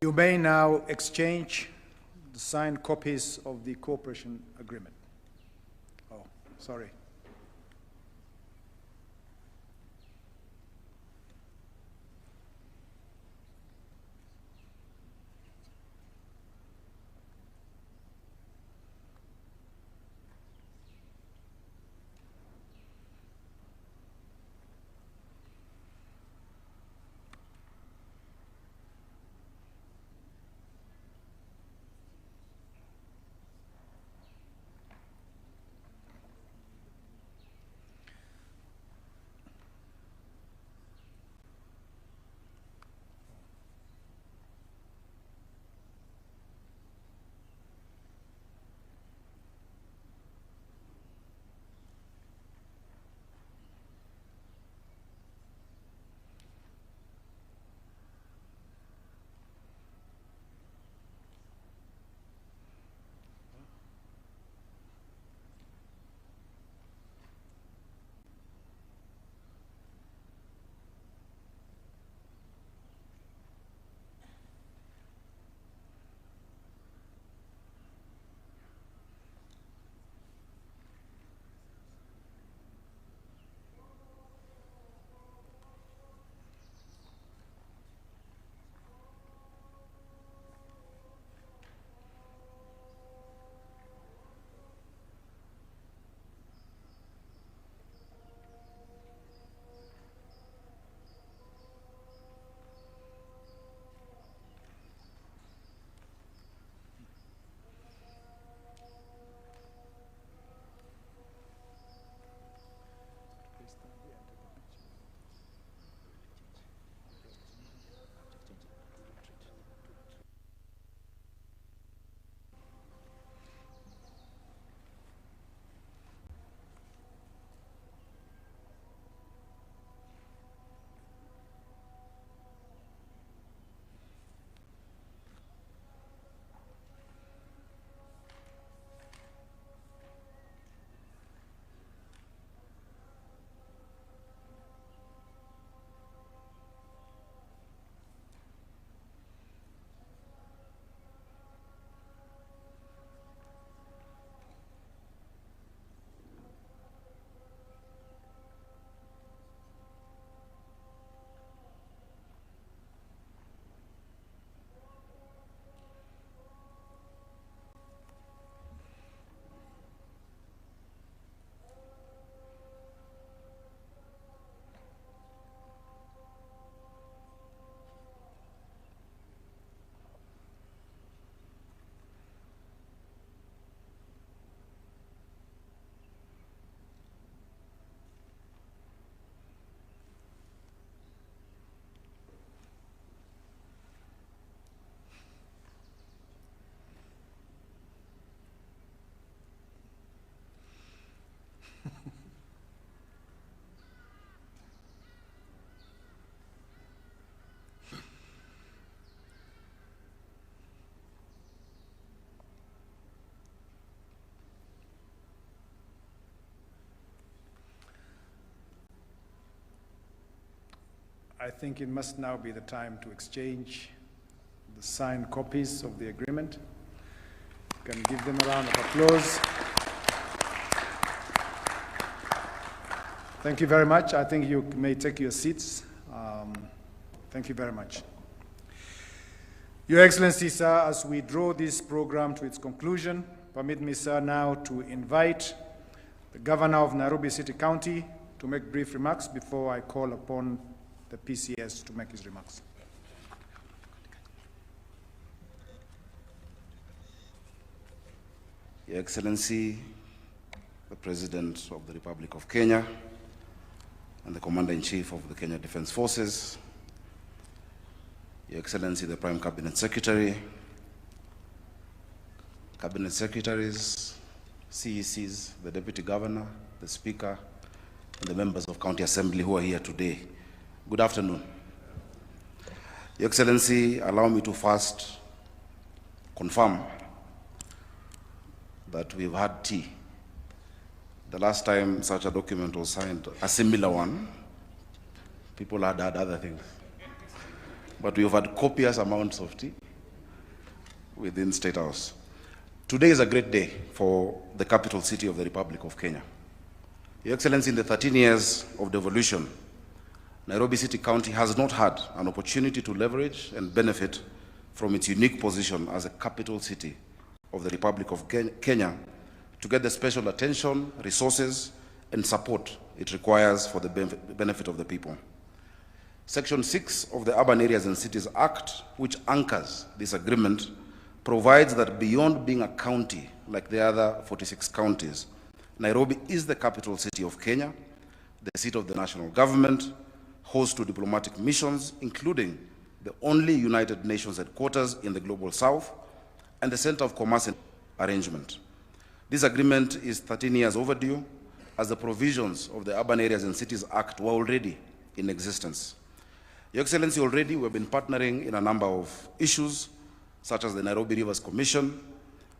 You may now exchange the signed copies of the cooperation agreement. Oh, sorry. I think it must now be the time to exchange the signed copies of the agreement. You can give them a round of applause. Thank you very much. I think you may take your seats. Thank you very much. Your Excellency, sir, as we draw this program to its conclusion, permit me, sir, now to invite the Governor of Nairobi City County to make brief remarks before I call upon the PCS to make his remarks. Your Excellency, the President of the Republic of Kenya and the Commander-in-Chief of the Kenya Defence Forces, Your Excellency, the Prime Cabinet Secretary, Cabinet Secretaries, CECs, the Deputy Governor, the Speaker, and the members of County Assembly who are here today. Good afternoon. Your Excellency, allow me to first confirm that we've had tea. The last time such a document was signed, a similar one, people had other things. But we've had copious amounts of tea. within State House. Today is a great day for the capital city of the Republic of Kenya. Your Excellency, in the 13 years of devolution, Nairobi City County has not had an opportunity to leverage and benefit from its unique position as a capital city of the Republic of Kenya to get the special attention, resources, and support it requires for the benefit of the people. Section 6 of the Urban Areas and Cities Act, which anchors this agreement, provides that beyond being a county like the other 46 counties, Nairobi is the capital city of Kenya, the seat of the national government, host to diplomatic missions, including the only United Nations headquarters in the Global South, and the center of commerce and arrangement. This agreement is 13 years overdue, as the provisions of the Urban Areas and Cities Act were already in existence. Your Excellency, already we have been partnering in a number of issues, such as the Nairobi Rivers Commission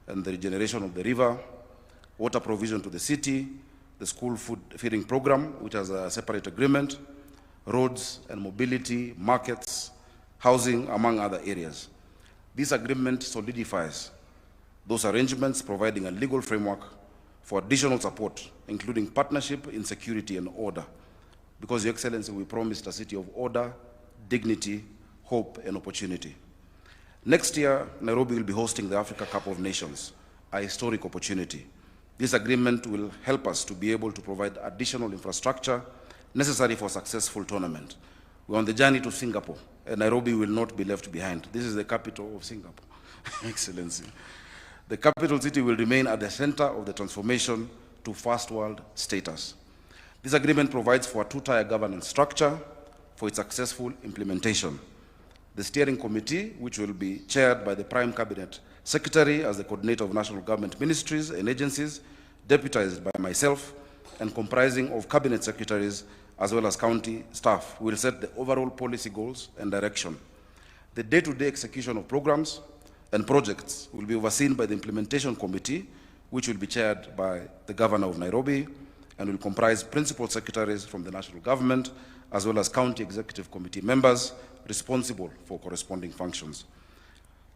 and the regeneration of the river, water provision to the city, the school food feeding program, which has a separate agreement, roads and mobility, markets, housing, among other areas. This agreement solidifies those arrangements, providing a legal framework for additional support, including partnership in security and order. Because, Your Excellency, we promised a city of order, dignity, hope, and opportunity. Next year, Nairobi will be hosting the Africa Cup of Nations, a historic opportunity. This agreement will help us to be able to provide additional infrastructure necessary for a successful tournament. We're on the journey to Singapore, and Nairobi will not be left behind. This is the capital of Singapore, Excellency. The capital city will remain at the center of the transformation to first world status. This agreement provides for a two-tier governance structure for its successful implementation. The steering committee, which will be chaired by the Prime Cabinet Secretary as the coordinator of national government ministries and agencies, deputized by myself, and comprising of cabinet secretaries as well as county staff, will set the overall policy goals and direction. The day-to-day execution of programs and projects will be overseen by the implementation committee, which will be chaired by the governor of Nairobi and will comprise principal secretaries from the national government as well as county executive committee members responsible for corresponding functions.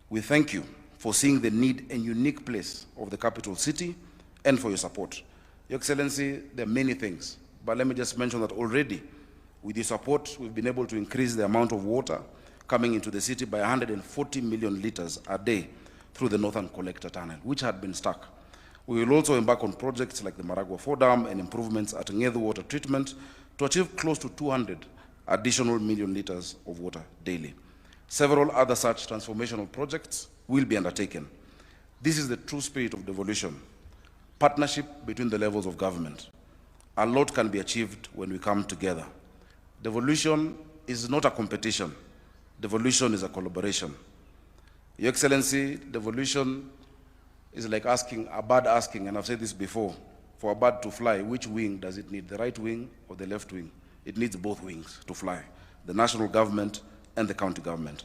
We thank you for seeing the need and unique place of the capital city and for your support. Your Excellency, there are many things, but let me just mention that already with your support, we've been able to increase the amount of water coming into the city by 140 million liters a day through the Northern Collector Tunnel, which had been stuck. We will also embark on projects like the Maragua 4 Dam and improvements at Ngedu water treatment to achieve close to 200 additional million liters of water daily. Several other such transformational projects will be undertaken. This is the true spirit of devolution, partnership between the levels of government. A lot can be achieved when we come together. Devolution is not a competition. Devolution is a collaboration. Your Excellency, devolution is like asking, a bird asking, and I've said this before, for a bird to fly, which wing does it need, the right wing or the left wing? It needs both wings to fly, the national government and the county government.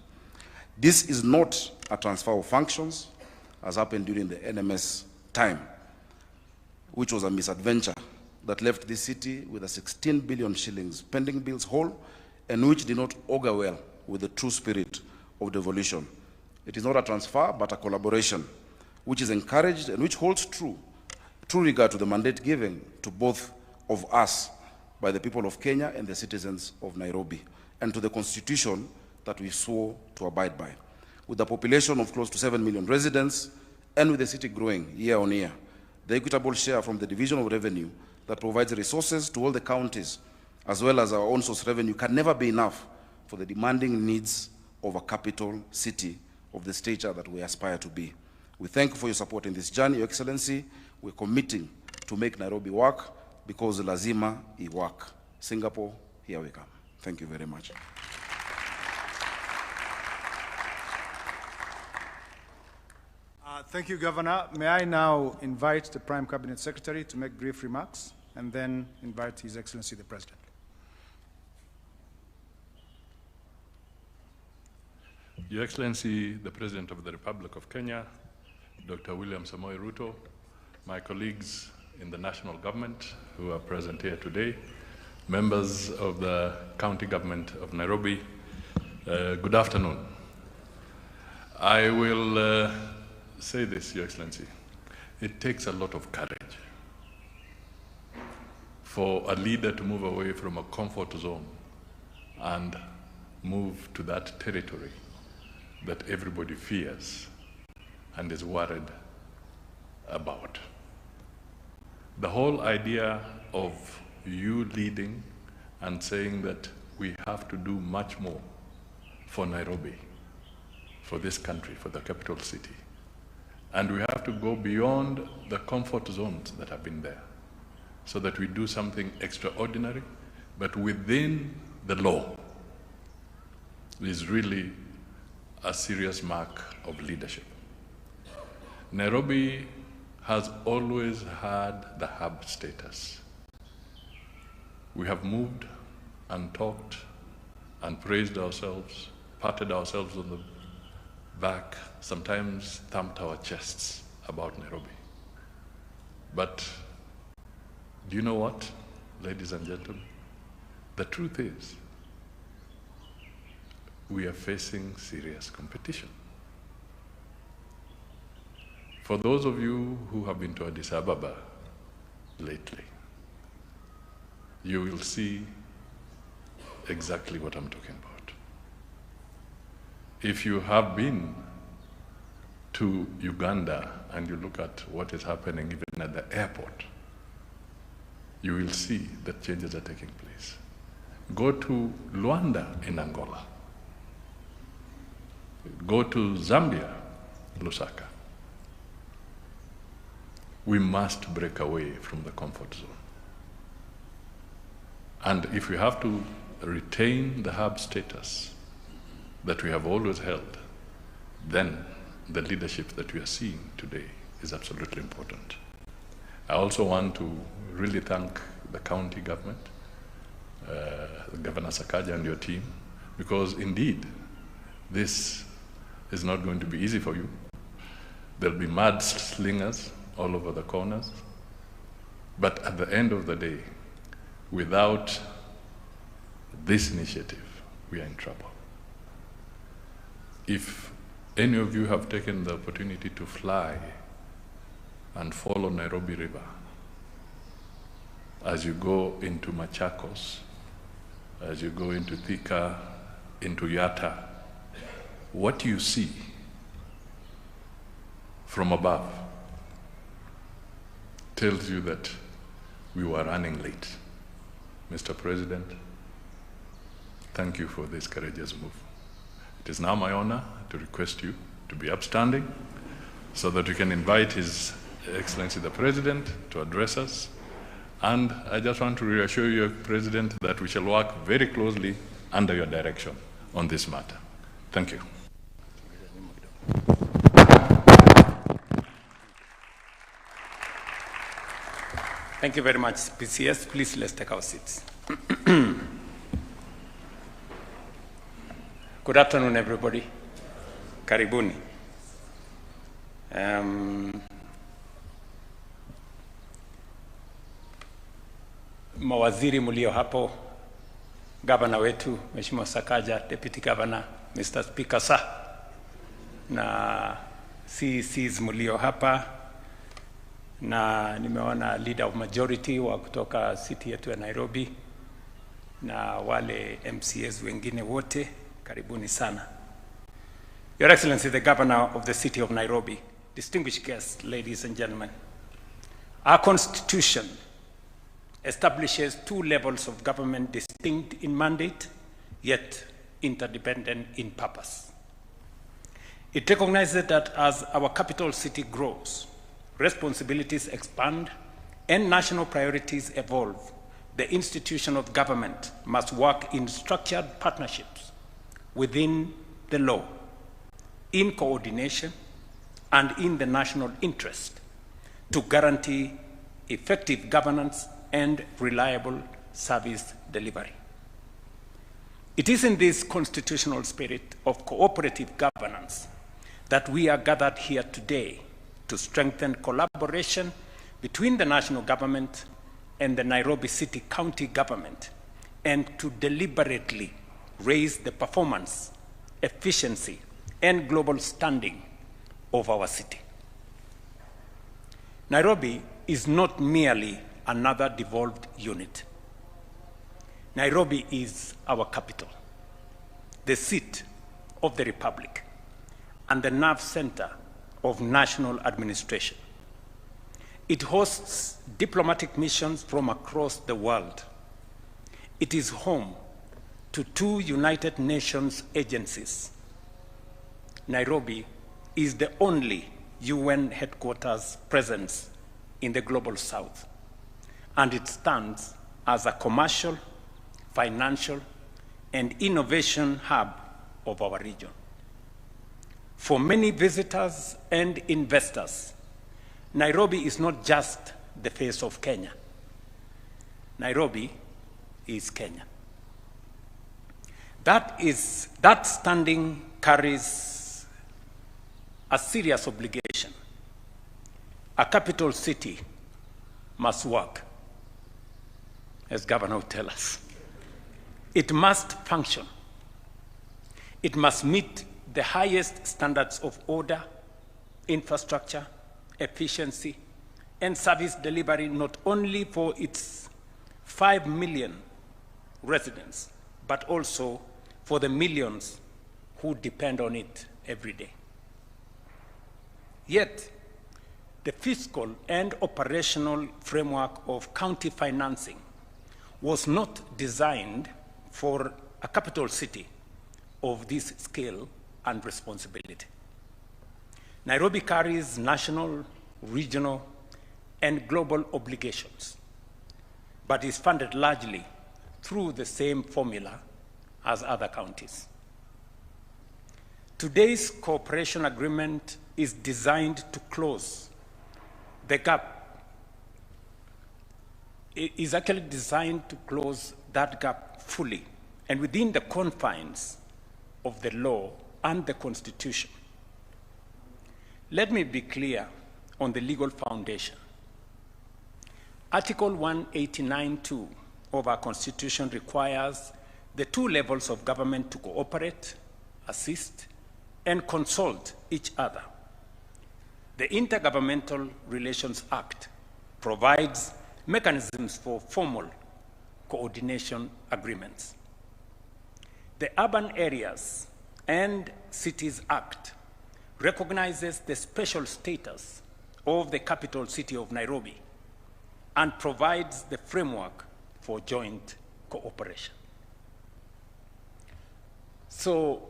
This is not a transfer of functions, as happened during the NMS time, which was a misadventure that left this city with a 16 billion shillings pending bills hole, and which did not augur well with the true spirit of devolution. It is not a transfer, but a collaboration, which is encouraged and which holds true regard to the mandate given to both of us by the people of Kenya and the citizens of Nairobi, and to the constitution that we swore to abide by. With a population of close to 7 million residents, and with the city growing year on year, the equitable share from the division of revenue that provides resources to all the counties, as well as our own source revenue, can never be enough for the demanding needs of a capital city of the stature that we aspire to be. We thank you for your support in this journey, Your Excellency. We're committing to make Nairobi work because lazima I work. Singapore, here we come. Thank you very much. Thank you, Governor. May I now invite the Prime Cabinet Secretary to make brief remarks, and then invite His Excellency the President. Your Excellency, the President of the Republic of Kenya, Dr. William Samoei Ruto, my colleagues in the national government who are present here today, members of the county government of Nairobi, good afternoon. I will say this, Your Excellency. It takes a lot of courage for a leader to move away from a comfort zone and move to that territory that everybody fears and is worried about. The whole idea of you leading and saying that we have to do much more for Nairobi, for this country, for the capital city. And we have to go beyond the comfort zones that have been there so that we do something extraordinary, but within the law is really a serious mark of leadership. Nairobi has always had the hub status. We have moved and talked and praised ourselves, patted ourselves on the back, sometimes thumped our chests about Nairobi. But do you know what, ladies and gentlemen? The truth is, we are facing serious competition. For those of you who have been to Addis Ababa lately, you will see exactly what I'm talking about. If you have been to Uganda and you look at what is happening even at the airport, you will see that changes are taking place. Go to Luanda in Angola. Go to Zambia, Lusaka. We must break away from the comfort zone. And if we have to retain the hub status that we have always held, then the leadership that we are seeing today is absolutely important. I also want to really thank the county government, Governor Sakaja and your team, because indeed, this is not going to be easy for you. There'll be mudslingers all over the corners. But at the end of the day, without this initiative, we are in trouble. If any of you have taken the opportunity to fly and follow Nairobi River as you go into Machakos, as you go into Thika, into Yatta, what you see from above tells you that we were running late. Mr. President, thank you for this courageous move. It is now my honor to request you to be upstanding so that we can invite His Excellency the President to address us. And I just want to reassure you, President, that we shall work very closely under your direction on this matter. Thank you. Thank you very much, PCS. Please, let's take our seats. Good afternoon, everybody. Karibuni. Mawaziri mulio hapo, Gavana wetu, Mheshimiwa Sakaja, Deputy Governor, Mr. Speaker, sir, na CECs mulio hapa, na nimeona leader of majority wa kutoka city yetu ya Nairobi, na wale MCAs wengine wote, karibuni sana. Your Excellency, the Governor of the city of Nairobi, distinguished guests, ladies and gentlemen, our Constitution establishes two levels of government distinct in mandate, yet interdependent in purpose. It recognizes that as our capital city grows, responsibilities expand, and national priorities evolve, the institution of government must work in structured partnerships within the law, in coordination, and in the national interest to guarantee effective governance and reliable service delivery. It is in this constitutional spirit of cooperative governance that we are gathered here today to strengthen collaboration between the national government and the Nairobi City County government, and to deliberately raise the performance, efficiency, and global standing of our city. Nairobi is not merely another devolved unit. Nairobi is our capital, the seat of the Republic, and the nerve center of national administration. It hosts diplomatic missions from across the world. It is home to 2 United Nations agencies. Nairobi is the only UN headquarters presence in the global south, and it stands as a commercial, financial, and innovation hub of our region. For many visitors and investors, Nairobi is not just the face of Kenya. Nairobi is Kenya. That standing carries a serious obligation. A capital city must work, as Governor would tell us. It must function. It must meet the highest standards of order, infrastructure, efficiency, and service delivery, not only for its 5 million residents, but also for the millions who depend on it every day. Yet, the fiscal and operational framework of county financing was not designed for a capital city of this scale and responsibility. Nairobi carries national, regional, and global obligations, but is funded largely through the same formula as other counties. Today's cooperation agreement is designed to close the gap. It is actually designed to close that gap fully and within the confines of the law and the Constitution. Let me be clear on the legal foundation. Article 189(2) of our Constitution requires the 2 levels of government to cooperate, assist, and consult each other. The Intergovernmental Relations Act provides mechanisms for formal coordination agreements. The Urban Areas and Cities Act recognizes the special status of the capital city of Nairobi and provides the framework for joint cooperation. So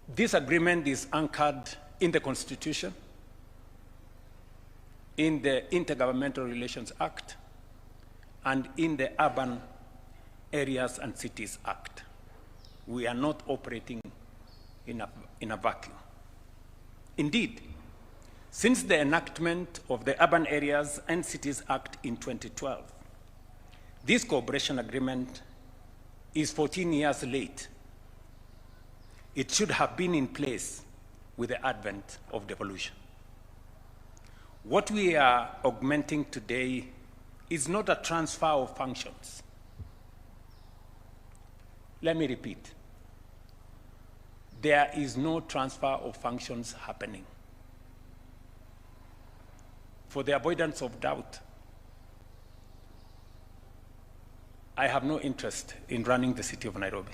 this agreement is anchored in the Constitution, in the Intergovernmental Relations Act, and in the Urban Areas and Cities Act. We are not operating in a vacuum. Indeed, since the enactment of the Urban Areas and Cities Act in 2012, this cooperation agreement is 14 years late. It should have been in place with the advent of devolution. What we are augmenting today is not a transfer of functions. Let me repeat. There is no transfer of functions happening. For the avoidance of doubt, I have no interest in running the city of Nairobi.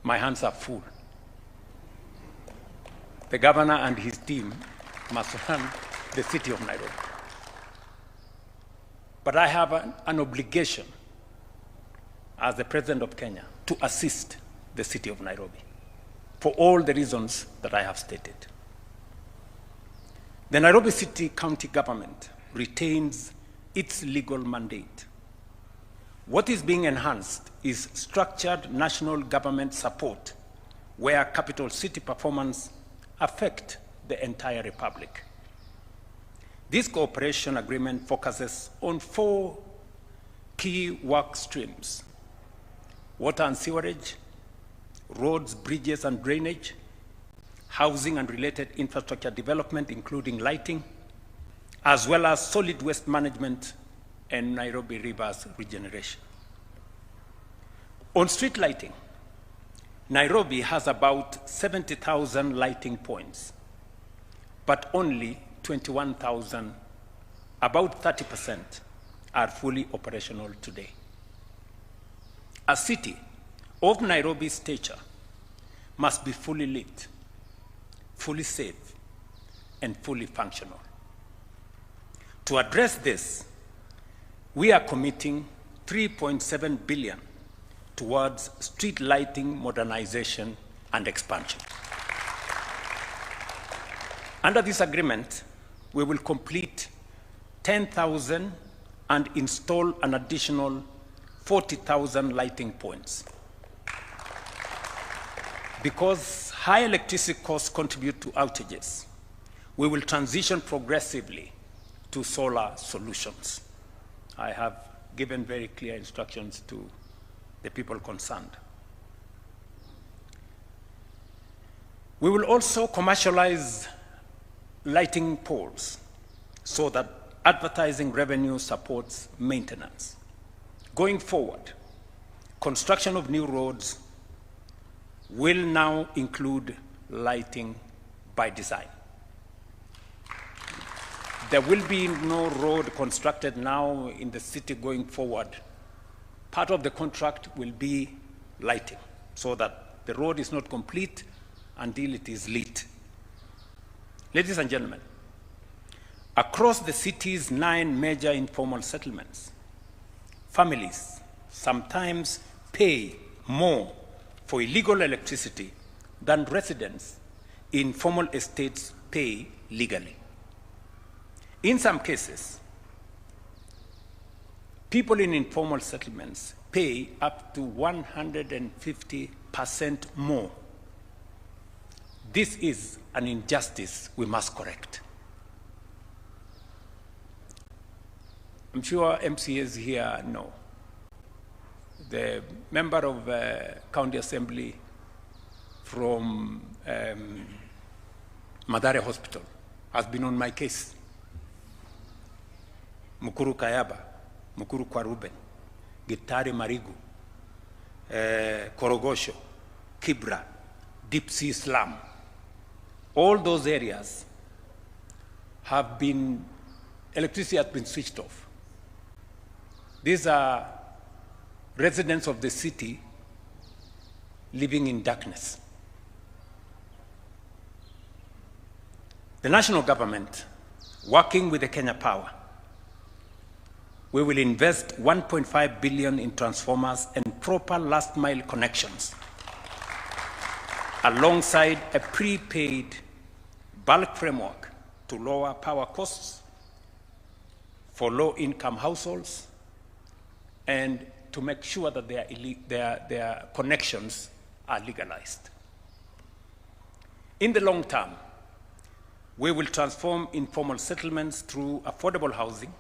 My hands are full. The governor and his team must run the city of Nairobi. But I have an obligation as the President of Kenya to assist the city of Nairobi for all the reasons that I have stated. The Nairobi City County Government retains its legal mandate. What is being enhanced is structured national government support where capital city performance affect the entire republic. This cooperation agreement focuses on 4 key work streams: water and sewerage, roads, bridges and drainage, housing and related infrastructure development, including lighting, as well as solid waste management and Nairobi rivers regeneration. On street lighting, Nairobi has about 70,000 lighting points, but only 21,000, about 30%, are fully operational today. A city of Nairobi's stature must be fully lit, fully safe, and fully functional. To address this, we are committing 3.7 billion towards street lighting modernization and expansion. Under this agreement, we will complete 10,000 and install an additional 40,000 lighting points. Because high electricity costs contribute to outages, we will transition progressively to solar solutions. I have given very clear instructions to the people concerned. We will also commercialize lighting poles so that advertising revenue supports maintenance. Going forward, construction of new roads will now include lighting by design. There will be no road constructed now in the city going forward. Part of the contract will be lighting, so that the road is not complete until it is lit. Ladies and gentlemen, across the city's 9 major informal settlements, families sometimes pay more for illegal electricity than residents in formal estates pay legally. In some cases, people in informal settlements pay up to 150% more. This is an injustice we must correct. I'm sure MCAs here know. The member of County Assembly from Mathare Hospital has been on my case. Mukuru Kayaba, Mukuru Kwaruben, Gitari Marigu, Korogosho, Kibra, Deep Sea Slum. All those areas have been, electricity has been switched off. These are residents of the city living in darkness. The national government, working with the Kenya Power, we will invest 1.5 billion in transformers and proper last mile connections, alongside a prepaid bulk framework to lower power costs for low-income households and to make sure that their connections are legalized. In the long term, we will transform informal settlements through affordable housing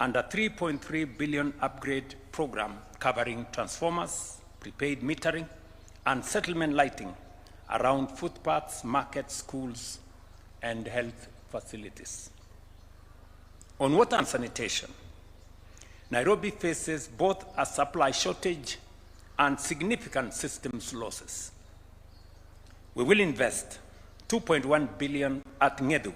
and a 3.3 billion upgrade program covering transformers, prepaid metering, and settlement lighting around footpaths, markets, schools, and health facilities. On water and sanitation, Nairobi faces both a supply shortage and significant systems losses. We will invest 2.1 billion at Ngedu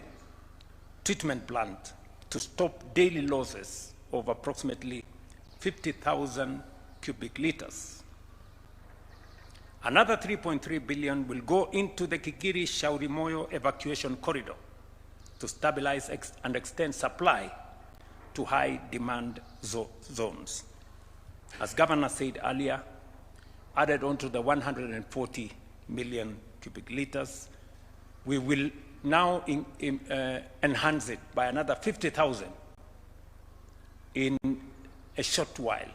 treatment plant to stop daily losses of approximately 50,000 cubic liters. Another 3.3 billion will go into the Kigiri Shaurimoyo evacuation corridor to stabilize and extend supply to high demand zones. As Governor said earlier, added onto the 140 million cubic liters, we will now enhance it by another 50,000 in a short while,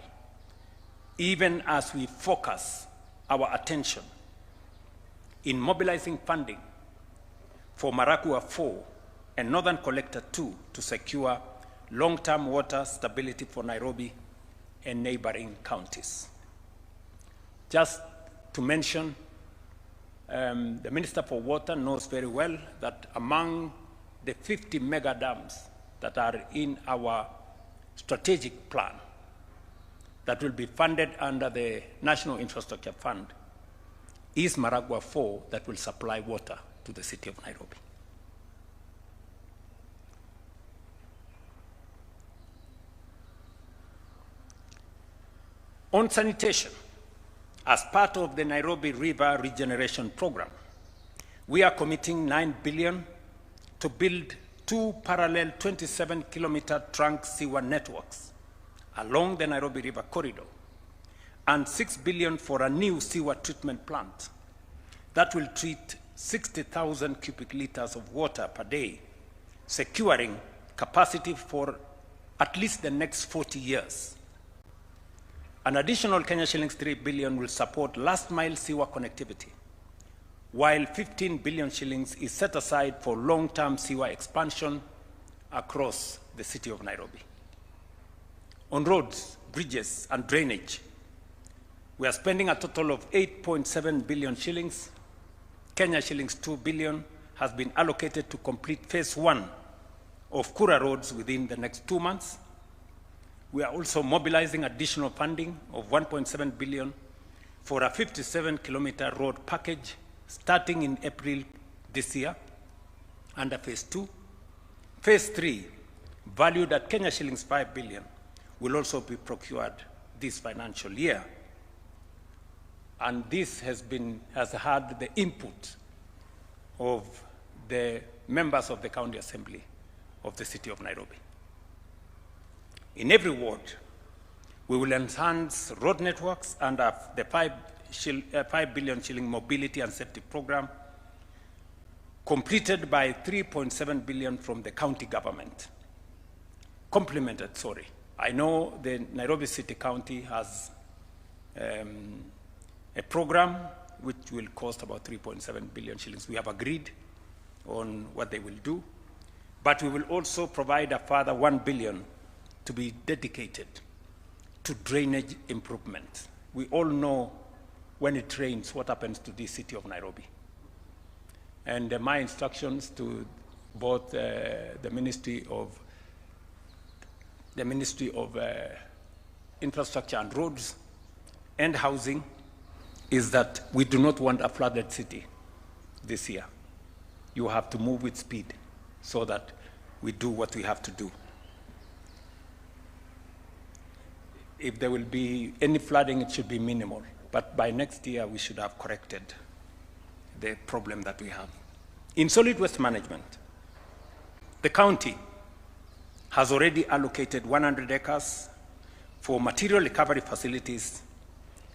even as we focus our attention in mobilizing funding for Marakua 4 and Northern Collector 2 to secure long-term water stability for Nairobi and neighboring counties. Just to mention, the Minister for Water knows very well that among the 50 mega dams that are in our strategic plan that will be funded under the National Infrastructure Fund, is Maragua 4 that will supply water to the city of Nairobi. On sanitation, as part of the Nairobi River Regeneration Program, we are committing 9 billion to build 2 parallel 27-kilometer trunk sewer networks along the Nairobi River corridor, and 6 billion for a new sewer treatment plant that will treat 60,000 cubic liters of water per day, securing capacity for at least the next 40 years. An additional Kenya shillings 3 billion will support last mile sewer connectivity, while 15 billion shillings is set aside for long-term sewer expansion across the city of Nairobi. On roads, bridges, and drainage, we are spending a total of 8.7 billion shillings. Kenya shillings 2 billion has been allocated to complete phase 1 of Kura roads within the next 2 months. We are also mobilizing additional funding of 1.7 billion for a 57-kilometer road package starting in April this year under phase 2. Phase 3, valued at Kenya shillings 5 billion, will also be procured this financial year. And this has had the input of the members of the County Assembly of the City of Nairobi. In every ward, we will enhance road networks under the 5 billion shilling mobility and safety program, completed by 3.7 billion from the county government. Complemented, sorry. I know the Nairobi City County has a program which will cost about 3.7 billion shillings. We have agreed on what they will do, but we will also provide a further 1 billion to be dedicated to drainage improvement. We all know when it rains what happens to the city of Nairobi. And my instructions to both the Ministry of Infrastructure and Roads and Housing is that we do not want a flooded city this year. You have to move with speed so that we do what we have to do. If there will be any flooding, it should be minimal. But by next year, we should have corrected the problem that we have. In solid waste management, the county has already allocated 100 acres for material recovery facilities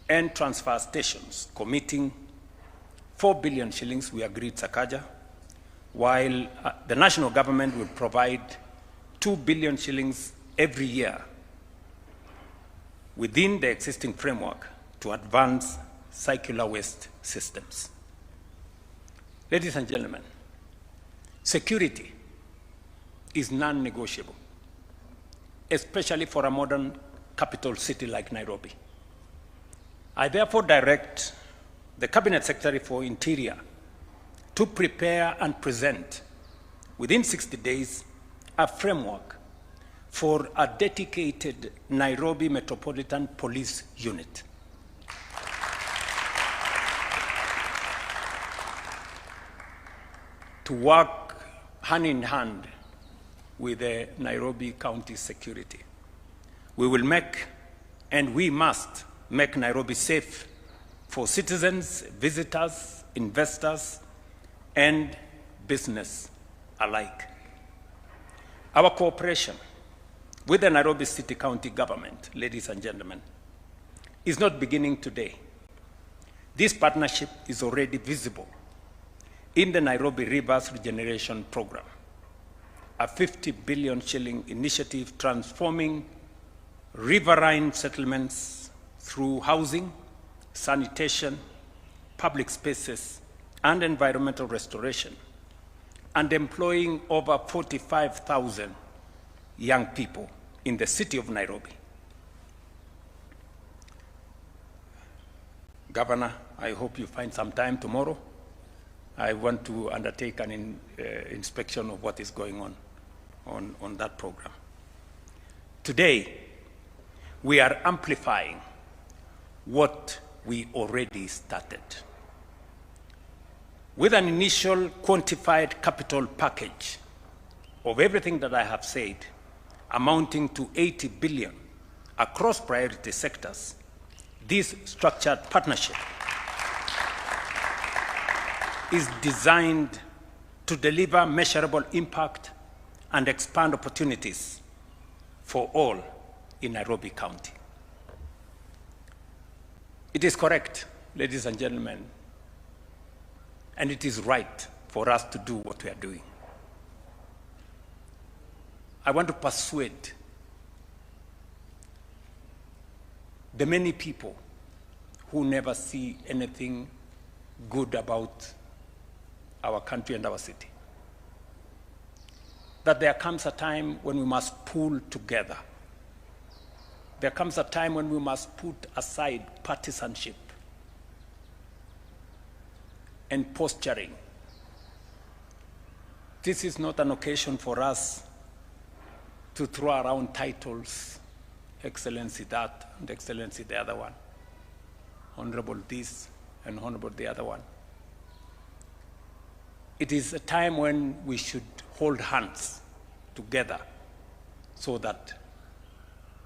and transfer stations, committing 4 billion shillings, we agreed, Sakaja, while the national government will provide 2 billion shillings every year within the existing framework to advance circular waste systems. Ladies and gentlemen, security is non-negotiable, especially for a modern capital city like Nairobi. I therefore direct the Cabinet Secretary for Interior to prepare and present within 60 days a framework for a dedicated Nairobi Metropolitan Police Unit. To work hand in hand with the Nairobi County Security. We will make, and we must make Nairobi safe for citizens, visitors, investors, and business alike. Our cooperation with the Nairobi City County government, ladies and gentlemen, is not beginning today. This partnership is already visible in the Nairobi Rivers Regeneration Program, a 50 billion shilling initiative transforming riverine settlements through housing, sanitation, public spaces, and environmental restoration, and employing over 45,000 young people in the city of Nairobi. Governor, I hope you find some time tomorrow. I want to undertake an inspection of what is going on that program. Today, we are amplifying what we already started. with an initial quantified capital package of everything that I have said, amounting to 80 billion across priority sectors, this structured partnership is designed to deliver measurable impact and expand opportunities for all in Nairobi County. It is correct, ladies and gentlemen, and it is right for us to do what we are doing. I want to persuade the many people who never see anything good about our country and our city that there comes a time when we must pull together. There comes a time when we must put aside partisanship and posturing. This is not an occasion for us to throw around titles, Excellency that, and Excellency the other one, Honorable this, and Honorable the other one. It is a time when we should hold hands together so that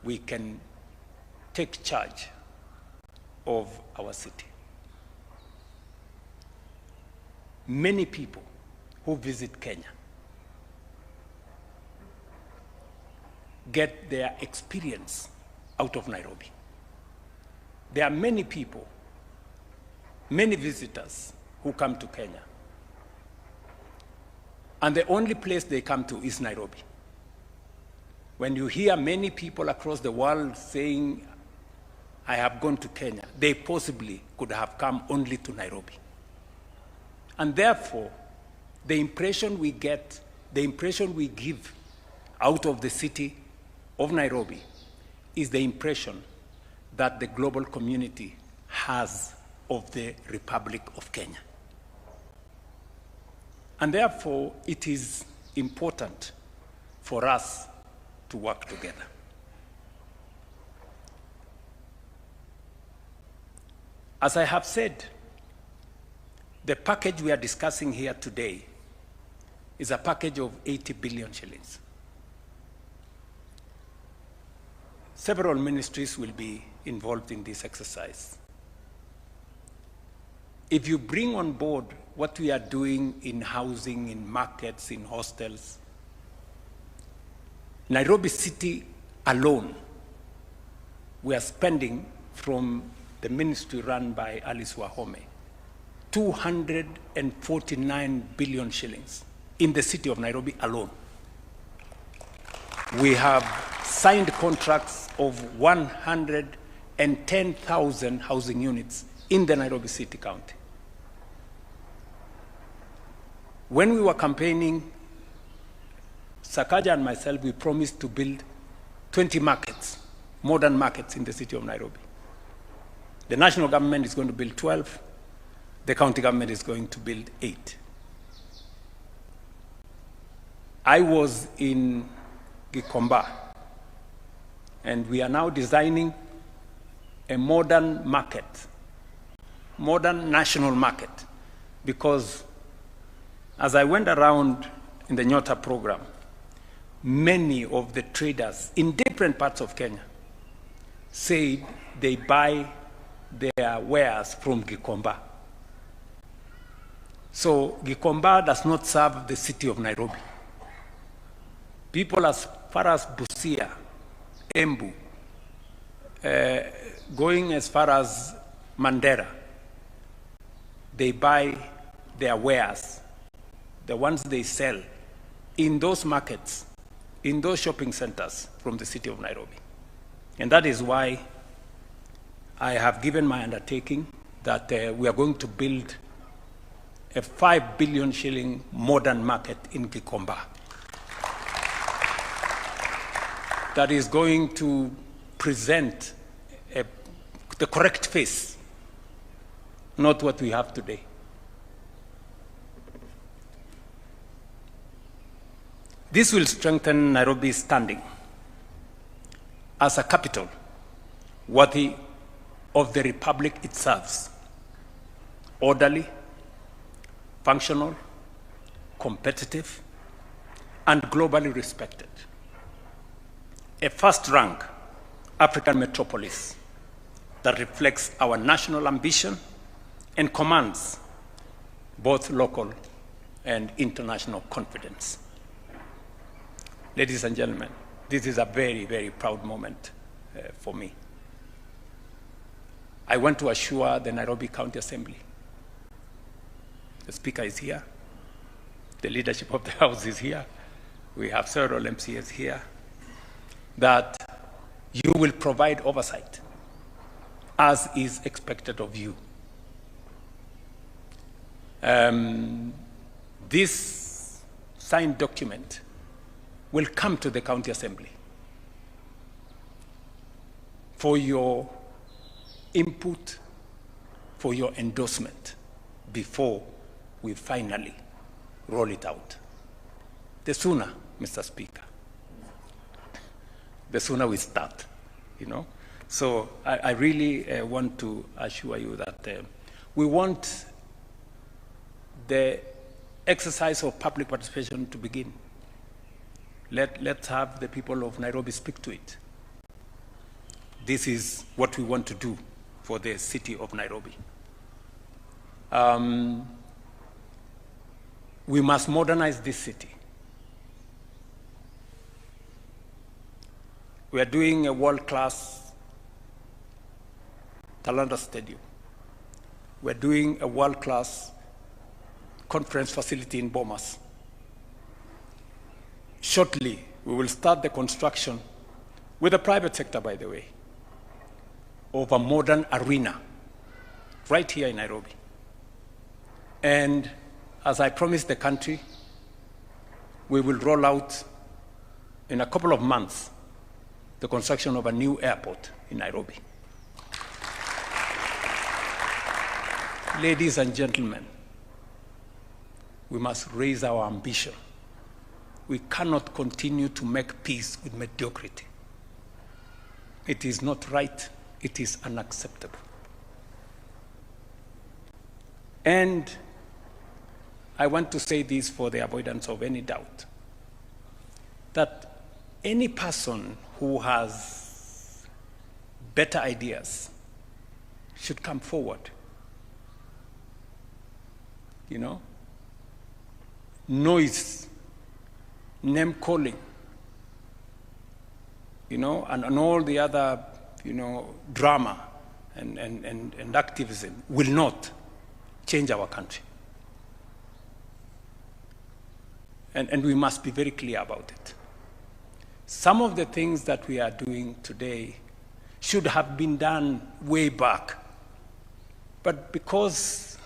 we can take charge of our city. Many people who visit Kenya get their experience out of Nairobi. There are many people, many visitors who come to Kenya, and the only place they come to is Nairobi. When you hear many people across the world saying, I have gone to Kenya, they possibly could have come only to Nairobi. And therefore, the impression we get, the impression we give out of the city of Nairobi is the impression that the global community has of the Republic of Kenya. And therefore, it is important for us to work together. As I have said, the package we are discussing here today is a package of 80 billion shillings. Several ministries will be involved in this exercise. If you bring on board what we are doing in housing, in markets, in hostels, Nairobi City alone, we are spending from the ministry run by Alice Wahome, 249 billion shillings in the city of Nairobi alone. We have signed contracts of 110,000 housing units in the Nairobi City County. When we were campaigning, Sakaja and myself, we promised to build 20 markets, modern markets in the city of Nairobi. The national government is going to build 12. The county government is going to build 8. I was in Gikomba, and we are now designing a modern market, modern national market, because as I went around in the Nyota program, many of the traders in different parts of Kenya said they buy their wares from Gikomba. So Gikomba does not serve the city of Nairobi. People as far as Busia, Embu, going as far as Mandera, they buy their wares, the ones they sell, in those markets, in those shopping centers from the city of Nairobi. And that is why I have given my undertaking that we are going to build a 5 billion shilling modern market in Gikomba that is going to present the correct face, not what we have today. This will strengthen Nairobi's standing as a capital worthy of the republic it serves, orderly, functional, competitive, and globally respected. A first-rank African metropolis that reflects our national ambition and commands both local and international confidence. Ladies and gentlemen, this is a very, very proud moment for me. I want to assure the Nairobi County Assembly, the Speaker is here, the leadership of the House is here, we have several MCAs here, that you will provide oversight as is expected of you. This signed document will come to the County Assembly for your input, for your endorsement before we finally roll it out. The sooner, Mr. Speaker, the sooner we start, you know. So I really want to assure you that we want the exercise of public participation to begin. Let's have the people of Nairobi speak to it. This is what we want to do for the city of Nairobi. We must modernize this city. We are doing a world-class Talanta Stadium. We're doing a world-class conference facility in Bomas. Shortly, we will start the construction, with the private sector, by the way, of a modern arena right here in Nairobi. And as I promised the country, we will roll out in a couple of months the construction of a new airport in Nairobi. Ladies and gentlemen, we must raise our ambition. We cannot continue to make peace with mediocrity. It is not right. It is unacceptable. And I want to say this for the avoidance of any doubt, that any person who has better ideas should come forward. You know? Noise, name calling, you know, and all the other, you know, drama and activism will not change our country. And we must be very clear about it. Some of the things that we are doing today should have been done way back. But because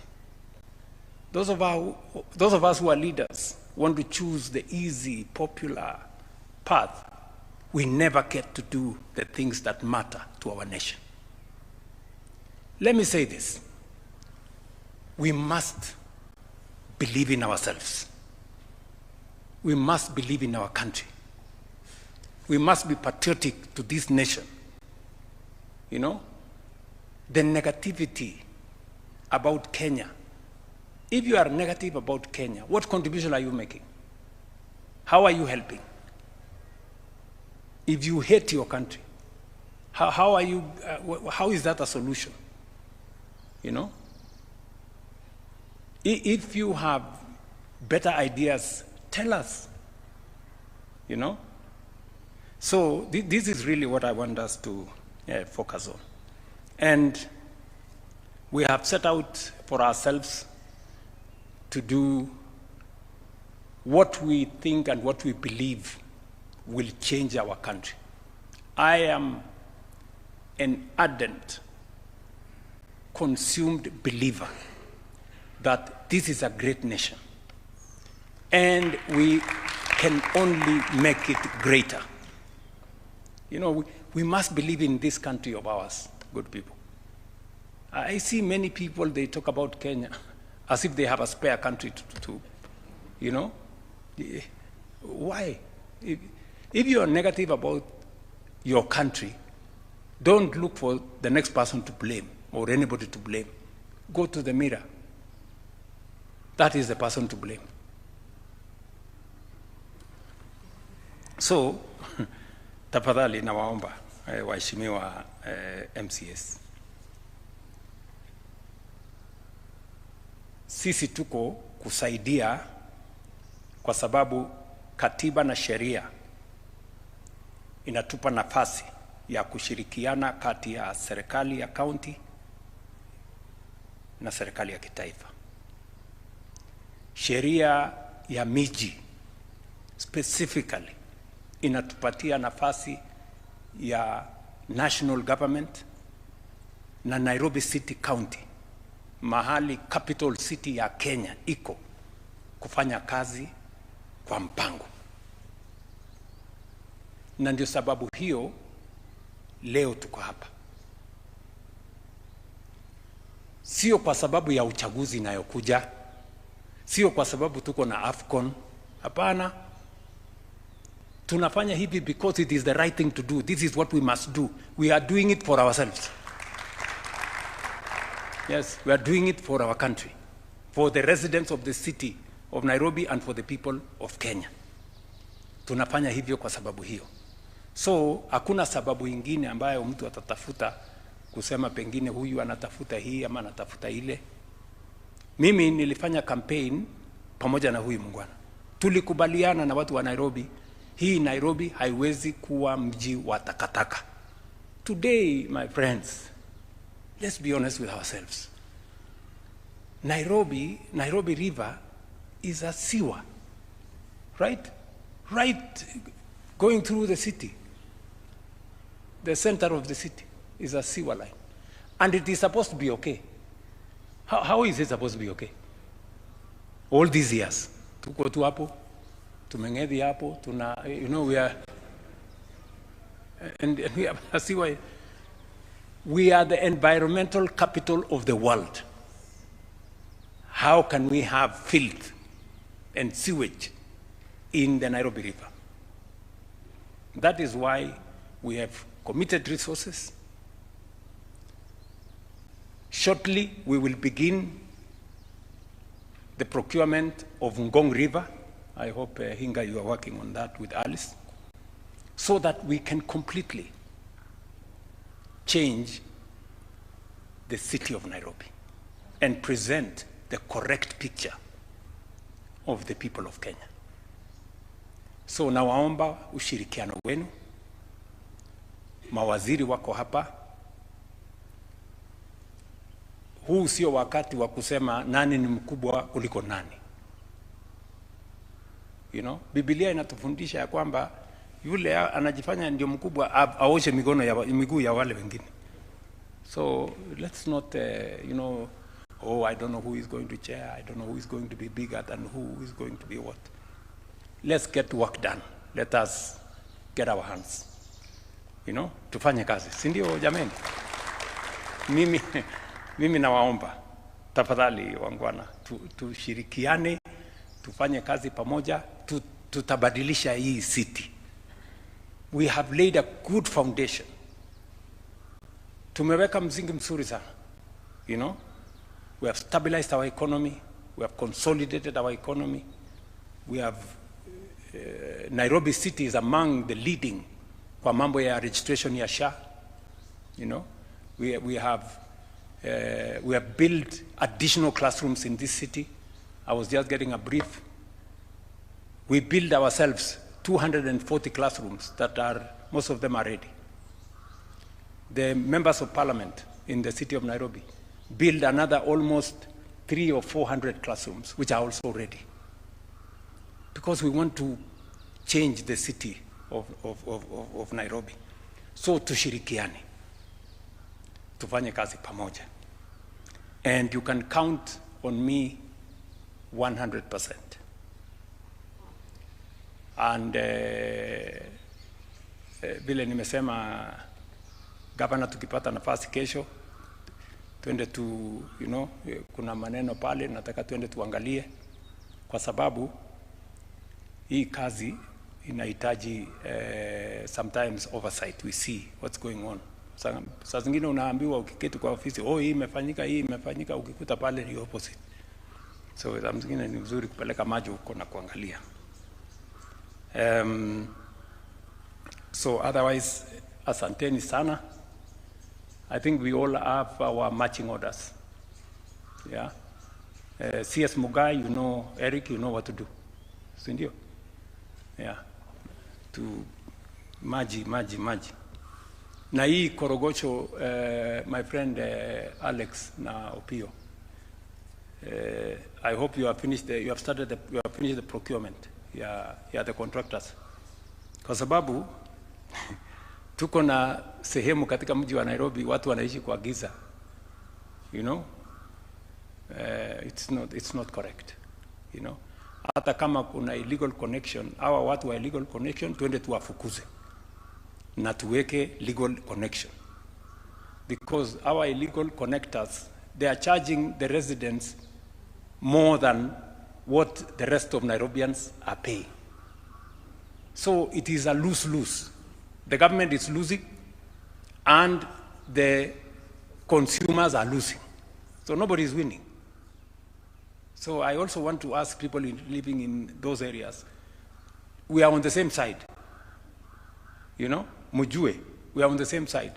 those of us who are leaders want to choose the easy, popular path, we never get to do the things that matter to our nation. Let me say this. We must believe in ourselves. We must believe in our country. We must be patriotic to this nation. You know, the negativity about Kenya. If you are negative about Kenya, what contribution are you making? How are you helping? If you hate your country, how is that a solution? You know? If you have better ideas, tell us. You know? So this is really what I want us to focus on. And we have set out for ourselves to do what we think and what we believe will change our country. I am an ardent, consumed believer that this is a great nation, and we can only make it greater. You know, we must believe in this country of ours, good people. I see many people, they talk about Kenya as if they have a spare country to you know. Why? If you are negative about your country, don't look for the next person to blame or anybody to blame. Go to the mirror. that is the person to blame. So, tafadhali nawaomba waheshimiwa MCS, sisi tuko kusaidia kwa sababu katiba na sheria inatupa nafasi ya kushirikiana kati ya serikali ya kaunti na serikali ya kitaifa. Sheria ya miji specifically inatupatia nafasi ya national government na Nairobi City County, mahali capital city ya Kenya iko, kufanya kazi kwa mpango. Na ndio sababu hiyo leo tuko hapa. Sio kwa sababu ya uchaguzi inayokuja, sio kwa sababu tuko na AFCON, hapana. Tunafanya hivi because it is the right thing to do. This is what we must do. We are doing it for ourselves. Yes, we are doing it for our country, for the residents of the city of Nairobi and for the people of Kenya. Tunafanya hivyo kwa sababu hiyo. So, hakuna sababu ingine ambayo mtu atatafuta kusema pengine huyu anatafuta hii ama anatafuta ile. Mimi nilifanya campaign pamoja na huyu mungwana. Tulikubaliana na watu wa Nairobi, hii Nairobi haiwezi kuwa mji wa takataka. Today, my friends, let's be honest with ourselves. Nairobi River is a sewer, right? Right, going through the city. The center of the city is a sewer line. And it is supposed to be okay. How is it supposed to be okay? All these years, tuko tu hapo, tumengedi hapo, we are, and we have a sewer. We are the environmental capital of the world. How can we have filth and sewage in the Nairobi River? That is why we have committed resources. Shortly, we will begin the procurement of Ngong River. I hope, Hinga, you are working on that with Alice, so that we can completely change the city of Nairobi and present the correct picture of the people of Kenya. So nawaomba ushirikiano wenu. Mawaziri wako hapa. Huu sio wakati wa kusema nani ni mkubwa kuliko nani. You know, Biblia inatufundisha ya kwamba yule anajifanya ndio mkubwa aoshe miguu ya wale wengine. So let's not, I don't know who is going to chair, I don't know who is going to be bigger than who is going to be what. Let's get work done. Let us get our hands. Tufanye kazi. Si ndio jameni? Mimi nawaomba, tafadhali wangwana, tushirikiane, tufanye kazi pamoja, tutabadilisha hii city. We have laid a good foundation. Tumeweka msingi mzuri sana. We have stabilized our economy, we have consolidated our economy. We have Nairobi City is among the leading kwa mambo ya registration ya SHA. We have built additional classrooms in this city. I was just getting a brief. We built ourselves 240 classrooms that are, most of them are ready. The members of parliament in the city of Nairobi build another almost 300 or 400 classrooms, which are also ready. Because we want to change the city of Nairobi. So tushirikiane, tufanye kazi pamoja. And you can count on me 100%. And vile nimesema, gavana tukipata nafasi kesho, tuende kuna maneno pale, nataka tuende tuangalie, kwa sababu hii kazi inahitaji sometimes oversight. We see what's going on. Saa zingine unaambiwa ukiketi kwa ofisi, hii imefanyika, ukikuta pale ni opposite. So saa zingine ni vizuri kupeleka maji huko na kuangalia. So otherwise, asanteni sana. I think we all have our marching orders. Yeah. CS Mugai, you know, Eric, you know what to do. Sindio? Yeah. To maji. Na hii Korogocho, my friend Alex na Opio. I hope you have finished you have finished the procurement. Yeah, the contractors. Kwa sababu tuko na sehemu katika mji wa Nairobi watu wanaishi kwa giza. You know? It's not correct. You know? Hata kama kuna illegal connection, hawa watu wa illegal connection tuende tuwafukuze na tuweke legal connection. Because our illegal connectors, they are charging the residents more than what the rest of Nairobians are paying. So it is a lose-lose. The government is losing and the consumers are losing. So nobody is winning. So I also want to ask people living in those areas, we are on the same side. You know, mujue, we are on the same side.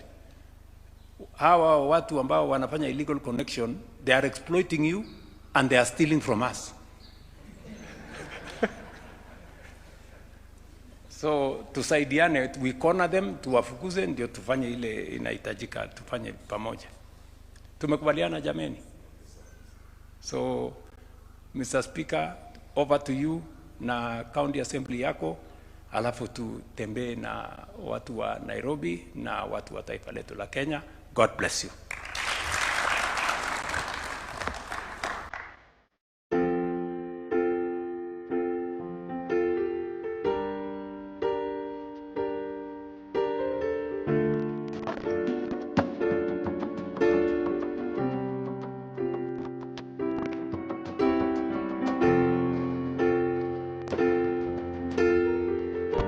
Hawa watu ambao wanafanya illegal connection, they are exploiting you and they are stealing from us. So tusaidiane, we corner them, tuwafukuze, ndio tufanye ile inahitajika, tufanye pamoja. Tumekubaliana jameni? So, Mr. Speaker, over to you na County Assembly yako, alafu tutembee na watu wa Nairobi na watu wa taifa letu la Kenya. God bless you.